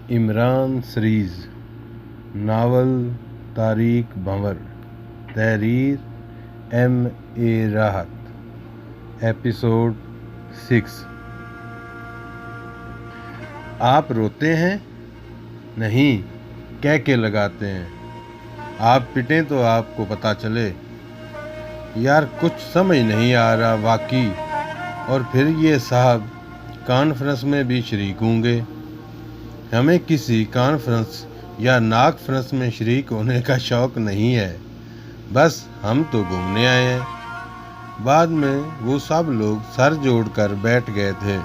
Imran series novel Tariq بھنور، تحریر M.A. راحت، episode 6۔ آپ روتے ہیں؟ نہیں، کہہ کے لگاتے ہیں۔ آپ پٹیں تو آپ کو پتہ چلے۔ یار کچھ سمجھ نہیں آ رہا واقعی۔ اور پھر یہ صاحب کانفرنس میں بھی شریک ہوں گے۔ ہمیں کسی کانفرنس یا ناکفرنس میں شریک ہونے کا شوق نہیں ہے، بس ہم تو گھومنے آئے ہیں۔ بعد میں وہ سب لوگ سر جوڑ کر بیٹھ گئے تھے۔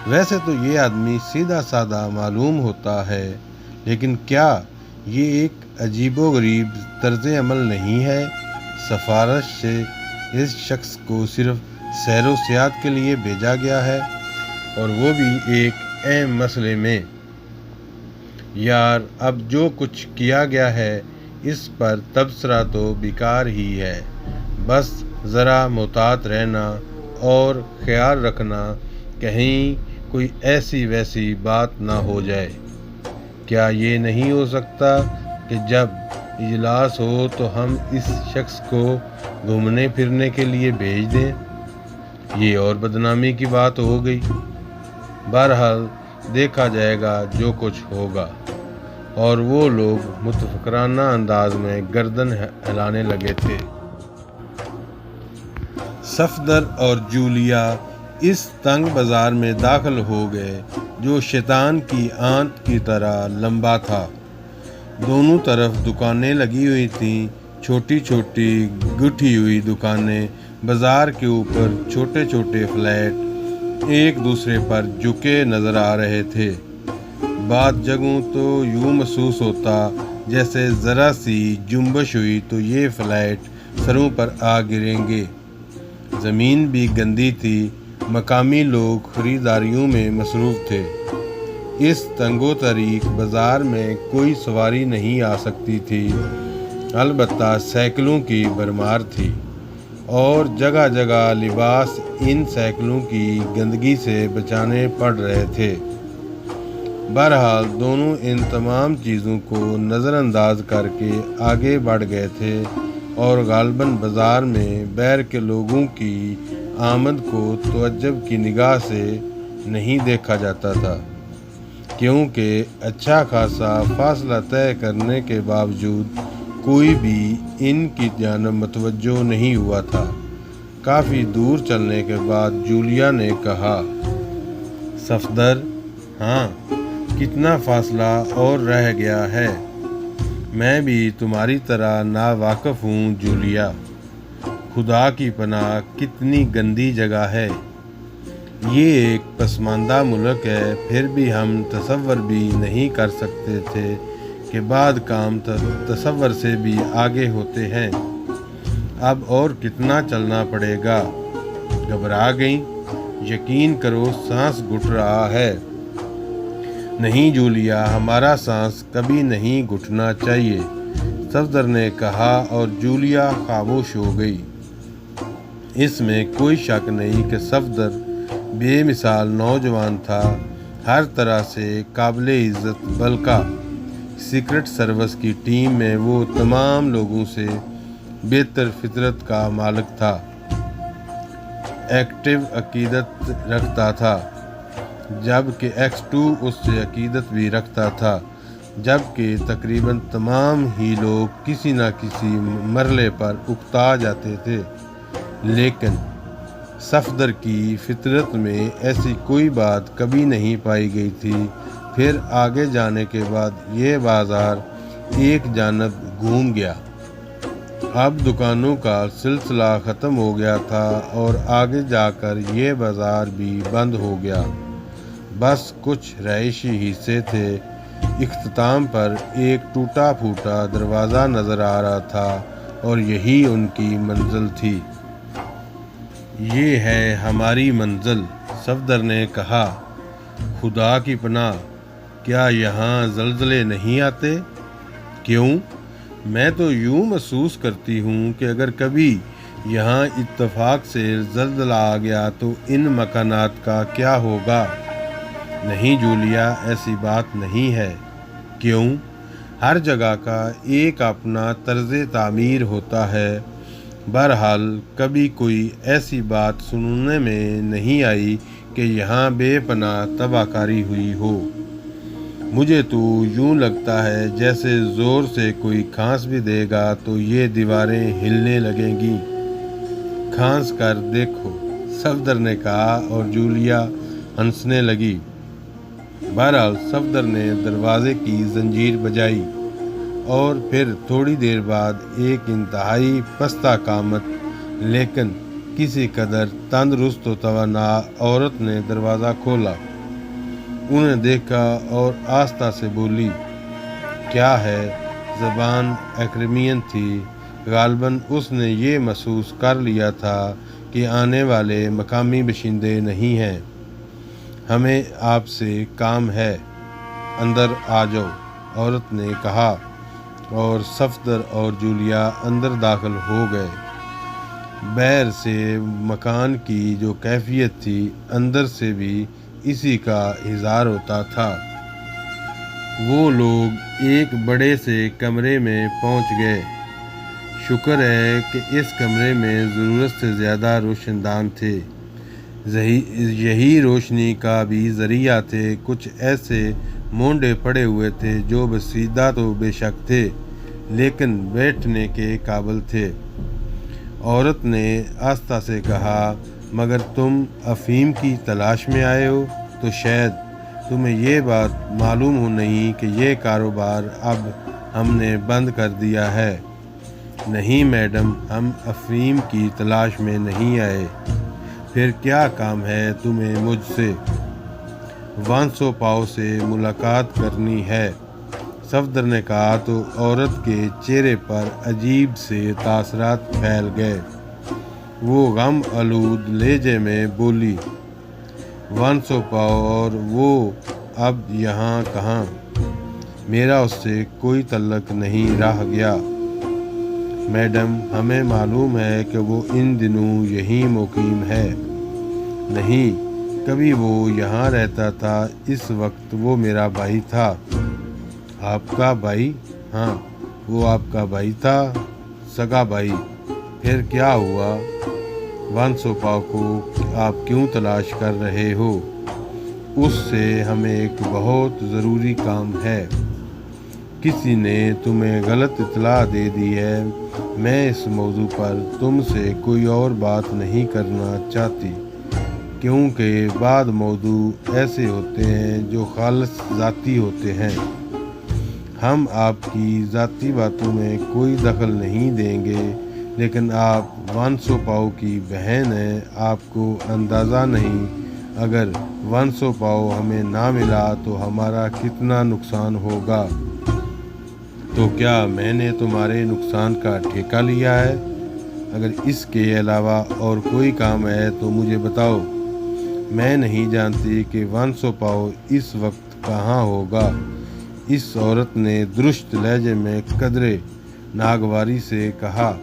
ویسے تو یہ آدمی سیدھا سادہ معلوم ہوتا ہے، لیکن کیا یہ ایک عجیب و غریب طرز عمل نہیں ہے؟ سفارش سے اس شخص کو صرف سیر و سیاحت کے لیے بھیجا گیا ہے، اور وہ بھی ایک اہم مسئلے میں۔ یار اب جو کچھ کیا گیا ہے اس پر تبصرہ تو بیکار ہی ہے۔ بس ذرا محتاط رہنا اور خیال رکھنا کہیں کوئی ایسی ویسی بات نہ ہو جائے۔ کیا یہ نہیں ہو سکتا کہ جب اجلاس ہو تو ہم اس شخص کو گھومنے پھرنے کے لیے بھیج دیں؟ یہ اور بدنامی کی بات ہو گئی۔ بہرحال دیکھا جائے گا جو کچھ ہوگا۔ اور وہ لوگ متفکرانہ انداز میں گردن ہلانے لگے تھے۔ صفدر اور جولیا اس تنگ بازار میں داخل ہو گئے جو شیطان کی آنت کی طرح لمبا تھا۔ دونوں طرف دکانیں لگی ہوئی تھیں، چھوٹی چھوٹی گٹھی ہوئی دکانیں۔ بازار کے اوپر چھوٹے چھوٹے فلیٹ ایک دوسرے پر جھکے نظر آ رہے تھے۔ بعض جگہوں تو یوں محسوس ہوتا جیسے ذرا سی جنبش ہوئی تو یہ فلیٹ سروں پر آ گریں گے۔ زمین بھی گندی تھی۔ مقامی لوگ خریداریوں میں مصروف تھے۔ اس تنگ و تاریک بازار میں کوئی سواری نہیں آ سکتی تھی، البتہ سائیکلوں کی بھرمار تھی، اور جگہ جگہ لباس ان سائیکلوں کی گندگی سے بچانے پڑ رہے تھے۔ بہرحال دونوں ان تمام چیزوں کو نظر انداز کر کے آگے بڑھ گئے تھے، اور غالباً بازار میں باہر کے لوگوں کی آمد کو تعجب کی نگاہ سے نہیں دیکھا جاتا تھا، کیونکہ اچھا خاصا فاصلہ طے کرنے کے باوجود کوئی بھی ان کی جانب متوجہ نہیں ہوا تھا۔ کافی دور چلنے کے بعد جولیا نے کہا، صفدر، ہاں، کتنا فاصلہ اور رہ گیا ہے؟ میں بھی تمہاری طرح ناواقف ہوں جولیا۔ خدا کی پناہ کتنی گندی جگہ ہے۔ یہ ایک پسماندہ ملک ہے، پھر بھی ہم تصور بھی نہیں کر سکتے تھے کہ بعض کام تصور سے بھی آگے ہوتے ہیں۔ اب اور کتنا چلنا پڑے گا؟ گھبرا گئیں؟ یقین کرو سانس گھٹ رہا ہے۔ نہیں جولیا، ہمارا سانس کبھی نہیں گھٹنا چاہیے، صفدر نے کہا، اور جولیا خاموش ہو گئی۔ اس میں کوئی شک نہیں کہ صفدر بے مثال نوجوان تھا، ہر طرح سے قابل عزت، بلکہ سیکرٹ سروس کی ٹیم میں وہ تمام لوگوں سے بہتر فطرت کا مالک تھا۔ ایکٹیو عقیدت رکھتا تھا، جبکہ X2 اس سے عقیدت بھی رکھتا تھا، جبکہ تقریباً تمام ہی لوگ کسی نہ کسی مرحلے پر اکتا جاتے تھے، لیکن صفدر کی فطرت میں ایسی کوئی بات کبھی نہیں پائی گئی تھی۔ پھر آگے جانے کے بعد یہ بازار ایک جانب گھوم گیا۔ اب دکانوں کا سلسلہ ختم ہو گیا تھا، اور آگے جا کر یہ بازار بھی بند ہو گیا۔ بس کچھ رہائشی حصے تھے۔ اختتام پر ایک ٹوٹا پھوٹا دروازہ نظر آ رہا تھا، اور یہی ان کی منزل تھی۔ یہ ہے ہماری منزل، صفدر نے کہا۔ خدا کی پناہ، کیا یہاں زلزلے نہیں آتے؟ کیوں؟ میں تو یوں محسوس کرتی ہوں کہ اگر کبھی یہاں اتفاق سے زلزلہ آ گیا تو ان مکانات کا کیا ہوگا؟ نہیں جولیا، ایسی بات نہیں ہے۔ کیوں؟ ہر جگہ کا ایک اپنا طرز تعمیر ہوتا ہے۔ بہرحال کبھی کوئی ایسی بات سننے میں نہیں آئی کہ یہاں بے پناہ تباہ کاری ہوئی ہو۔ مجھے تو یوں لگتا ہے جیسے زور سے کوئی کھانس بھی دے گا تو یہ دیواریں ہلنے لگیں گی۔ کھانس کر دیکھو، صفدر نے کہا اور جولیا ہنسنے لگی۔ بہرحال صفدر نے دروازے کی زنجیر بجائی اور پھر تھوڑی دیر بعد ایک انتہائی پستہ قامت لیکن کسی قدر تندرست و توانا عورت نے دروازہ کھولا۔ انہیں دیکھا اور آہستہ سے بولی، کیا ہے؟ زبان ایکرمین تھی۔ غالباً اس نے یہ محسوس کر لیا تھا کہ آنے والے مقامی باشندے نہیں ہیں۔ ہمیں آپ سے کام ہے، اندر آ جاؤ، عورت نے کہا اور صفدر اور جولیا اندر داخل ہو گئے۔ باہر سے مکان کی جو کیفیت تھی، اندر سے بھی اسی کا اظہار ہوتا تھا۔ وہ لوگ ایک بڑے سے کمرے میں پہنچ گئے۔ شکر ہے کہ اس کمرے میں ضرورت سے زیادہ روشن دان تھے۔ یہی روشنی کا بھی ذریعہ تھے۔ کچھ ایسے مونڈے پڑے ہوئے تھے جو بسیدہ تو بے شک تھے لیکن بیٹھنے کے قابل تھے۔ عورت نے آہستہ سے کہا، مگر تم افہیم کی تلاش میں آئے ہو تو شاید تمہیں یہ بات معلوم ہو نہیں کہ یہ کاروبار اب ہم نے بند کر دیا ہے۔ نہیں میڈم، ہم افہیم کی تلاش میں نہیں آئے۔ پھر کیا کام ہے تمہیں مجھ سے؟ وانسو پاؤ سے ملاقات کرنی ہے، صفدر نے کہا تو عورت کے چہرے پر عجیب سے تاثرات پھیل گئے۔ وہ غم آلود لہجے میں بولی، وانسو پاؤ اور وہ اب یہاں کہاں؟ میرا اس سے کوئی تعلق نہیں رہ گیا۔ میڈم، ہمیں معلوم ہے کہ وہ ان دنوں یہیں مقیم ہے۔ نہیں، کبھی وہ یہاں رہتا تھا۔ اس وقت وہ میرا بھائی تھا۔ آپ کا بھائی؟ ہاں، وہ آپ کا بھائی تھا، سگا بھائی۔ پھر کیا ہوا؟ وانسو پاؤ کو آپ کیوں تلاش کر رہے ہو؟ اس سے ہمیں ایک بہت ضروری کام ہے۔ کسی نے تمہیں غلط اطلاع دے دی ہے۔ میں اس موضوع پر تم سے کوئی اور بات نہیں کرنا چاہتی کیونکہ بعض موضوع ایسے ہوتے ہیں جو خالص ذاتی ہوتے ہیں۔ ہم آپ کی ذاتی باتوں میں کوئی دخل نہیں دیں گے، لیکن آپ وانسو پاؤ کی بہن ہیں۔ آپ کو اندازہ نہیں، اگر وانسو پاؤ ہمیں نہ ملا تو ہمارا کتنا نقصان ہوگا۔ تو کیا میں نے تمہارے نقصان کا ٹھیکہ لیا ہے؟ اگر اس کے علاوہ اور کوئی کام ہے تو مجھے بتاؤ۔ میں نہیں جانتی کہ وانسو پاؤ اس وقت کہاں ہوگا۔ اس عورت نے درست لہجے میں قدرے ناگواری سے کہا،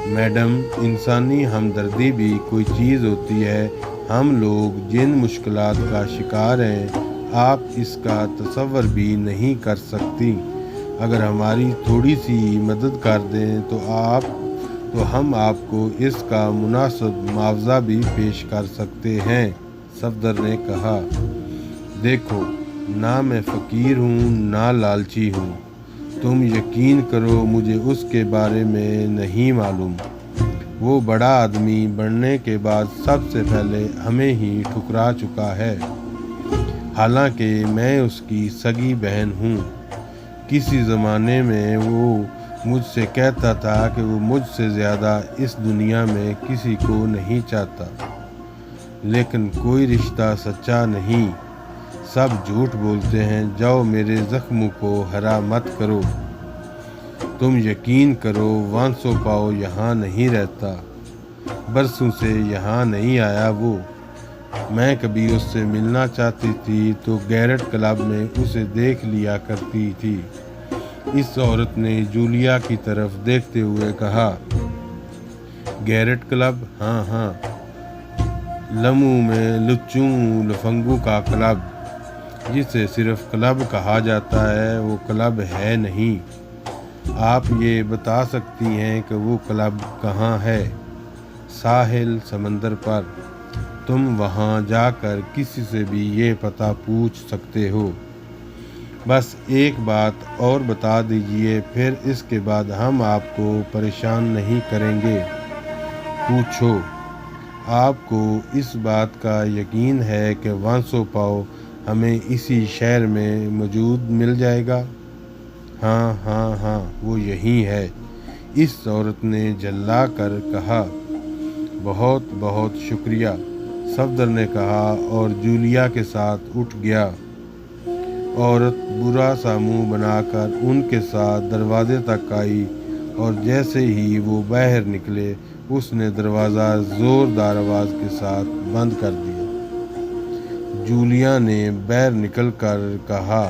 میڈم، انسانی ہمدردی بھی کوئی چیز ہوتی ہے۔ ہم لوگ جن مشکلات کا شکار ہیں، آپ اس کا تصور بھی نہیں کر سکتی۔ اگر ہماری تھوڑی سی مدد کر دیں تو ہم آپ کو اس کا مناسب معاوضہ بھی پیش کر سکتے ہیں، صفدر نے کہا۔ دیکھو، نہ میں فقیر ہوں نہ لالچی ہوں۔ تم یقین کرو مجھے اس کے بارے میں نہیں معلوم۔ وہ بڑا آدمی بننے کے بعد سب سے پہلے ہمیں ہی ٹھکرا چکا ہے، حالانکہ میں اس کی سگی بہن ہوں۔ کسی زمانے میں وہ مجھ سے کہتا تھا کہ وہ مجھ سے زیادہ اس دنیا میں کسی کو نہیں چاہتا، لیکن کوئی رشتہ سچا نہیں، سب جھوٹ بولتے ہیں۔ جاؤ، میرے زخموں کو ہرا مت کرو۔ تم یقین کرو وانسو پاؤ یہاں نہیں رہتا، برسوں سے یہاں نہیں آیا۔ وہ میں کبھی اس سے ملنا چاہتی تھی تو گیرٹ کلب میں اسے دیکھ لیا کرتی تھی۔ اس عورت نے جولیا کی طرف دیکھتے ہوئے کہا، گیرٹ کلب؟ ہاں ہاں، لمو میں لچوں لفنگوں کا کلب۔ جسے صرف کلب کہا جاتا ہے وہ کلب ہے نہیں۔ آپ یہ بتا سکتی ہیں کہ وہ کلب کہاں ہے؟ ساحل سمندر پر۔ تم وہاں جا کر کسی سے بھی یہ پتہ پوچھ سکتے ہو۔ بس ایک بات اور بتا دیجئے، پھر اس کے بعد ہم آپ کو پریشان نہیں کریں گے۔ پوچھو۔ آپ کو اس بات کا یقین ہے کہ وانسو پاؤ ہمیں اسی شہر میں موجود مل جائے گا؟ ہاں ہاں ہاں، وہ یہی ہے، اس عورت نے جھلا کر کہا۔ بہت بہت شکریہ، صفدر نے کہا اور جولیا کے ساتھ اٹھ گیا۔ عورت برا سا منہ بنا کر ان کے ساتھ دروازے تک آئی اور جیسے ہی وہ باہر نکلے اس نے دروازہ زوردار آواز کے ساتھ بند کر دیا۔ جولیا نے باہر نکل کر کہا،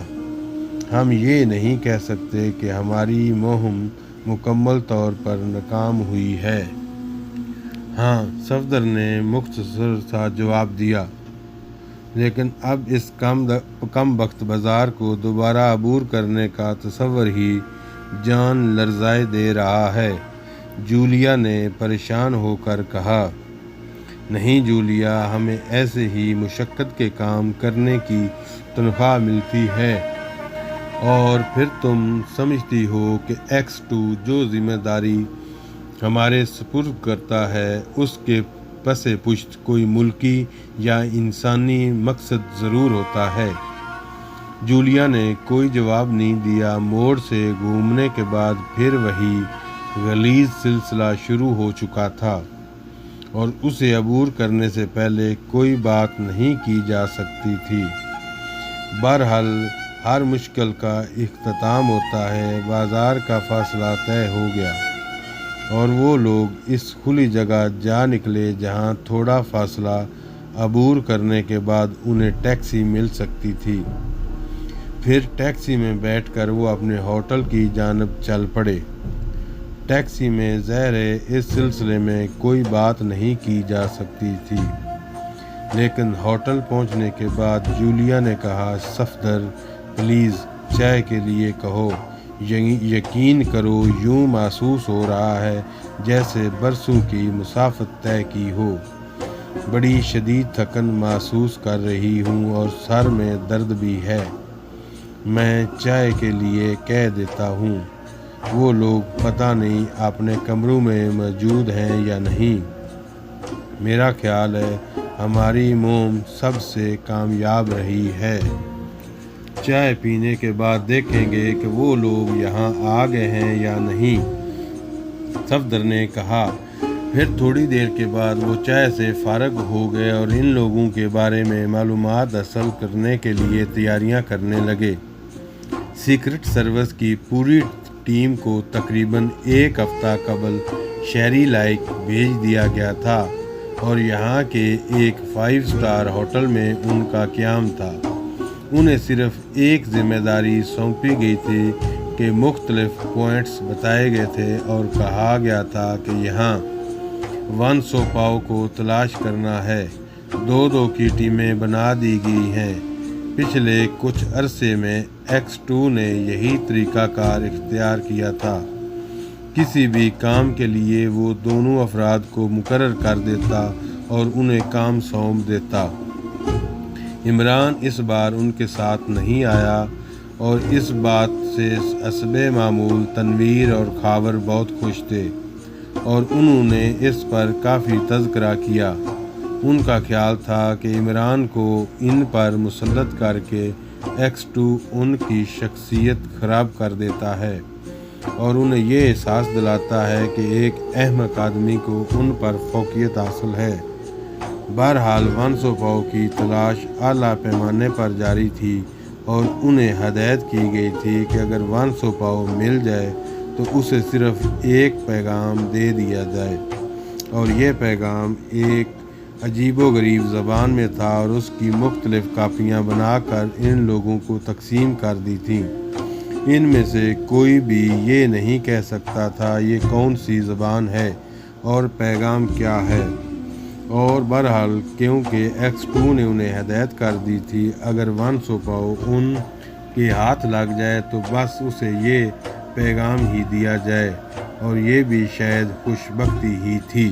ہم یہ نہیں کہہ سکتے کہ ہماری مہم مکمل طور پر ناکام ہوئی ہے۔ ہاں، صفدر نے مختصر سا جواب دیا، لیکن اب اس کم بخت بازار کو دوبارہ عبور کرنے کا تصور ہی جان لرزائے دے رہا ہے۔ جولیا نے پریشان ہو کر کہا، نہیں جولیا، ہمیں ایسے ہی مشقت کے کام کرنے کی تنخواہ ملتی ہے، اور پھر تم سمجھتی ہو کہ X2 جو ذمہ داری ہمارے سپرد کرتا ہے اس کے پس پشت کوئی ملکی یا انسانی مقصد ضرور ہوتا ہے۔ جولیا نے کوئی جواب نہیں دیا۔ موڑ سے گھومنے کے بعد پھر وہی غلیظ سلسلہ شروع ہو چکا تھا اور اسے عبور کرنے سے پہلے کوئی بات نہیں کی جا سکتی تھی۔ بہرحال ہر مشکل کا اختتام ہوتا ہے۔ بازار کا فاصلہ طے ہو گیا اور وہ لوگ اس کھلی جگہ جا نکلے جہاں تھوڑا فاصلہ عبور کرنے کے بعد انہیں ٹیکسی مل سکتی تھی۔ پھر ٹیکسی میں بیٹھ کر وہ اپنے ہوٹل کی جانب چل پڑے۔ ٹیکسی میں ظاہر ہے اس سلسلے میں کوئی بات نہیں کی جا سکتی تھی، لیکن ہوٹل پہنچنے کے بعد جولیا نے کہا، صفدر پلیز چائے کے لیے کہو۔ یقین کرو یوں محسوس ہو رہا ہے جیسے برسوں کی مسافت طے کی ہو۔ بڑی شدید تھکن محسوس کر رہی ہوں اور سر میں درد بھی ہے۔ میں چائے کے لیے کہہ دیتا ہوں۔ وہ لوگ پتہ نہیں اپنے کمروں میں موجود ہیں یا نہیں۔ میرا خیال ہے ہماری مہم سب سے کامیاب رہی ہے۔ چائے پینے کے بعد دیکھیں گے کہ وہ لوگ یہاں آ گئے ہیں یا نہیں، صفدر نے کہا۔ پھر تھوڑی دیر کے بعد وہ چائے سے فارغ ہو گئے اور ان لوگوں کے بارے میں معلومات حاصل کرنے کے لیے تیاریاں کرنے لگے۔ سیکرٹ سروس کی پوری ٹیم کو تقریباً ایک ہفتہ قبل شہری لائق بھیج دیا گیا تھا اور یہاں کے ایک 5 اسٹار ہوٹل میں ان کا قیام تھا۔ انہیں صرف ایک ذمہ داری سونپی گئی تھی کہ مختلف پوائنٹس بتائے گئے تھے اور کہا گیا تھا کہ یہاں وانسو پاؤ کو تلاش کرنا ہے۔ 2 کی ٹیمیں بنا دی گئی ہیں۔ پچھلے کچھ عرصے میں X2 نے یہی طریقہ کار اختیار کیا تھا۔ کسی بھی کام کے لیے وہ دونوں افراد کو مقرر کر دیتا اور انہیں کام سونپ دیتا۔ عمران اس بار ان کے ساتھ نہیں آیا اور اس بات سے حسب معمول تنویر اور خاور بہت خوش تھے اور انہوں نے اس پر کافی تذکرہ کیا۔ ان کا خیال تھا کہ عمران کو ان پر مسلط کر کے X2 ان کی شخصیت خراب کر دیتا ہے اور انہیں یہ احساس دلاتا ہے کہ ایک احمق آدمی کو ان پر فوقیت حاصل ہے۔ بہرحال وانسو پاؤ کی تلاش اعلیٰ پیمانے پر جاری تھی اور انہیں ہدایت کی گئی تھی کہ اگر وانسو پاؤ مل جائے تو اسے صرف ایک پیغام دے دیا جائے، اور یہ پیغام ایک عجیب و غریب زبان میں تھا اور اس کی مختلف کاپیاں بنا کر ان لوگوں کو تقسیم کر دی تھیں۔ ان میں سے کوئی بھی یہ نہیں کہہ سکتا تھا یہ کون سی زبان ہے اور پیغام کیا ہے۔ اور بہرحال کیونکہ ایکس 2 نے انہیں ہدایت کر دی تھی اگر 100 پاؤ ان کے ہاتھ لگ جائے تو بس اسے یہ پیغام ہی دیا جائے، اور یہ بھی شاید خوش بختی ہی تھی۔